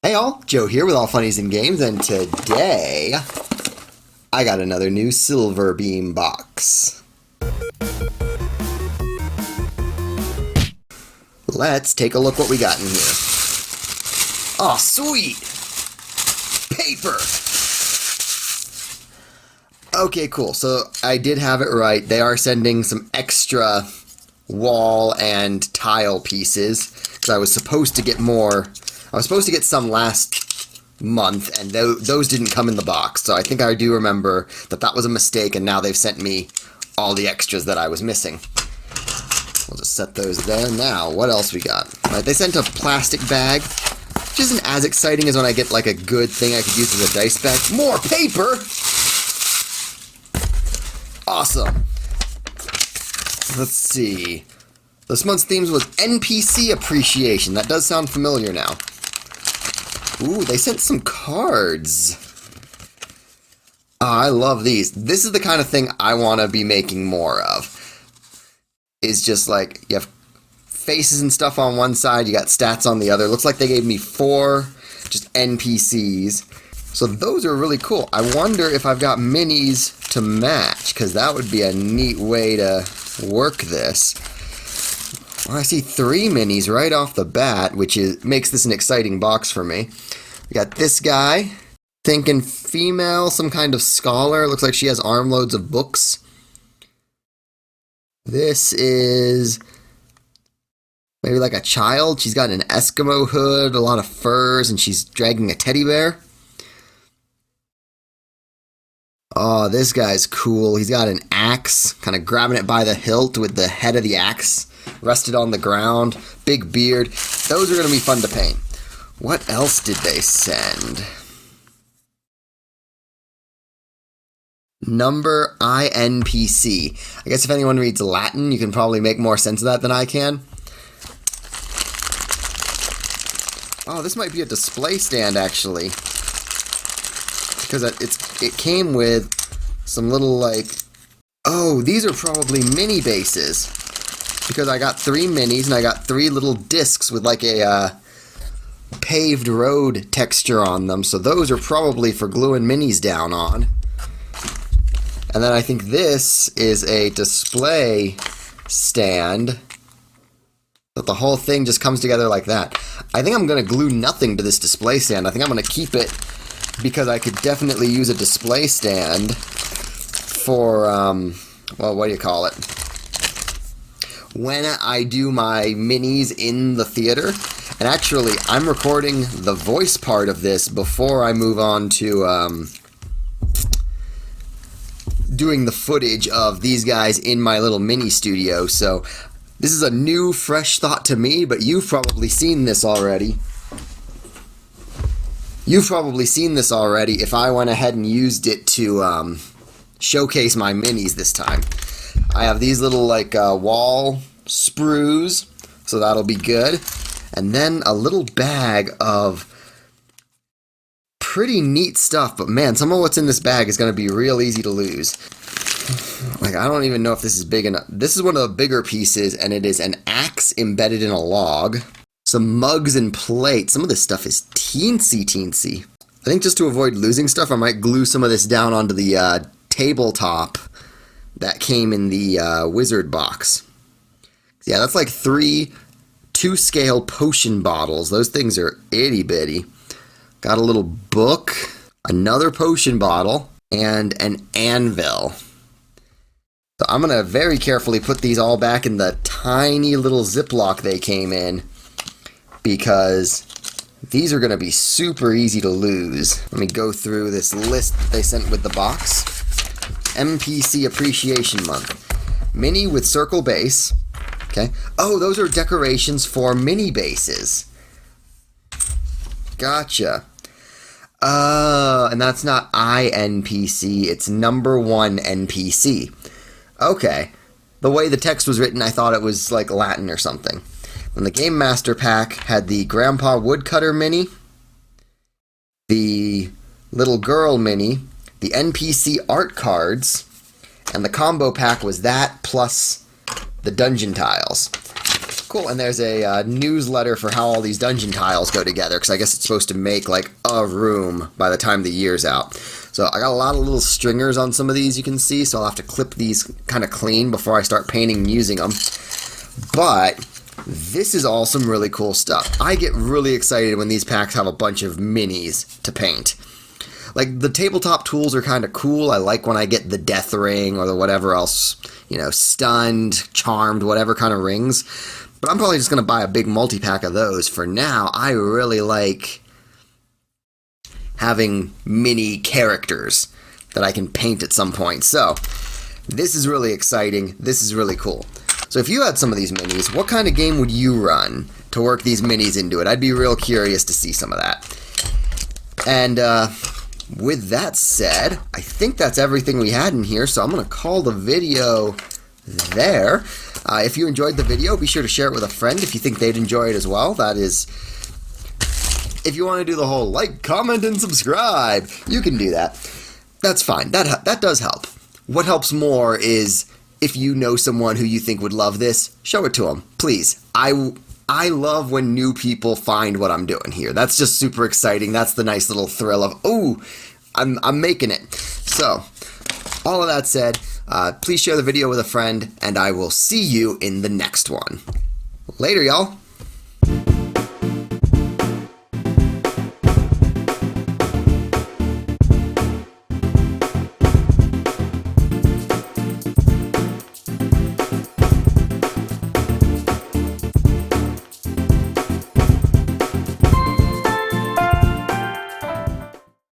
Hey all, Joe here with All Funnies and Games, and today I got another new Silverbeam box. Let's take a look what we got in here. Oh, sweet! Paper! Okay, cool. So I did have it right. They are sending some extra wall and tile pieces, because I was supposed to get more. I was supposed to get some last month, and those didn't come in the box, so I think I do remember that that was a mistake, and now they've sent me all the extras that I was missing. We'll just set those there. Now, what else we got? Alright, they sent a plastic bag, which isn't as exciting as when I get like a good thing I could use as a dice bag. More paper! Awesome. Let's see. This month's themes was NPC appreciation. That does sound familiar now. Ooh, they sent some cards. Oh, I love these. This is the kind of thing I want to be making more of. Is just like, you have faces and stuff on one side, you got stats on the other. Looks like they gave me 4 just NPCs. So those are really cool. I wonder if I've got minis to match, because that would be a neat way to work this. Well, I see 3 minis right off the bat, which makes this an exciting box for me. We got this guy, thinking female, some kind of scholar. Looks like she has armloads of books. This is maybe like a child. She's got an Eskimo hood, a lot of furs, and she's dragging a teddy bear. Oh, this guy's cool. He's got an axe, kind of grabbing it by the hilt with the head of the axe rested on the ground. Big beard. Those are going to be fun to paint. What else did they send? Number INPC. I guess if anyone reads Latin, you can probably make more sense of that than I can. Oh, this might be a display stand, actually. Because it came with some little, like... Oh, these are probably mini bases. Because I got 3 minis, and I got 3 little discs with, like, a paved road texture on them. So those are probably for gluing minis down on. And then I think this is a display stand. But the whole thing just comes together like that. I think I'm going to glue nothing to this display stand. I think I'm going to keep it because I could definitely use a display stand for, well, what do you call it? When I do my minis in the theater. And actually, I'm recording the voice part of this before I move on to doing the footage of these guys in my little mini studio. So this is a new, fresh thought to me, but you've probably seen this already. You've probably seen this already if I went ahead and used it to showcase my minis this time. I have these little like wall sprues, so that'll be good. And then a little bag of pretty neat stuff, but man, some of what's in this bag is going to be real easy to lose. Like, I don't even know if this is big enough. This is one of the bigger pieces, and it is an axe embedded in a log. Some mugs and plates. Some of this stuff is teensy. I think just to avoid losing stuff, I might glue some of this down onto the tabletop that came in the wizard box. Yeah, that's like 3 2-scale potion bottles. Those things are itty-bitty. Got a little book, another potion bottle, and an anvil. So I'm going to very carefully put these all back in the tiny little Ziploc they came in, because these are going to be super easy to lose. Let me go through this list that they sent with the box. NPC Appreciation Month. Mini with circle base. Okay. Oh, those are decorations for mini bases. Gotcha. And that's not INPC, it's number 1 NPC. Okay. The way the text was written, I thought it was like Latin or something. And the Game Master pack had the Grandpa Woodcutter mini, the Little Girl mini, the NPC art cards, and the combo pack was that plus the dungeon tiles. Cool, and there's a newsletter for how all these dungeon tiles go together, because I guess it's supposed to make, like, a room by the time the year's out. So I got a lot of little stringers on some of these, you can see, so I'll have to clip these kind of clean before I start painting and using them. But this is all some really cool stuff. I get really excited when these packs have a bunch of minis to paint. Like, the tabletop tools are kind of cool. I like when I get the death ring or the whatever else, you know, stunned, charmed, whatever kind of rings. But I'm probably just going to buy a big multi-pack of those. For now, I really like having mini characters that I can paint at some point. So, this is really exciting. This is really cool. So if you had some of these minis, what kind of game would you run to work these minis into it? I'd be real curious to see some of that. And, with that said, I think that's everything we had in here, so I'm going to call the video there. If you enjoyed the video, be sure to share it with a friend if you think they'd enjoy it as well. That is, if you want to do the whole like, comment, and subscribe, you can do that. That's fine. That does help. What helps more is if you know someone who you think would love this, show it to them, please. I love when new people find what I'm doing here. That's just super exciting. That's the nice little thrill of, oh, I'm making it. So, all of that said, please share the video with a friend, and I will see you in the next one. Later, y'all.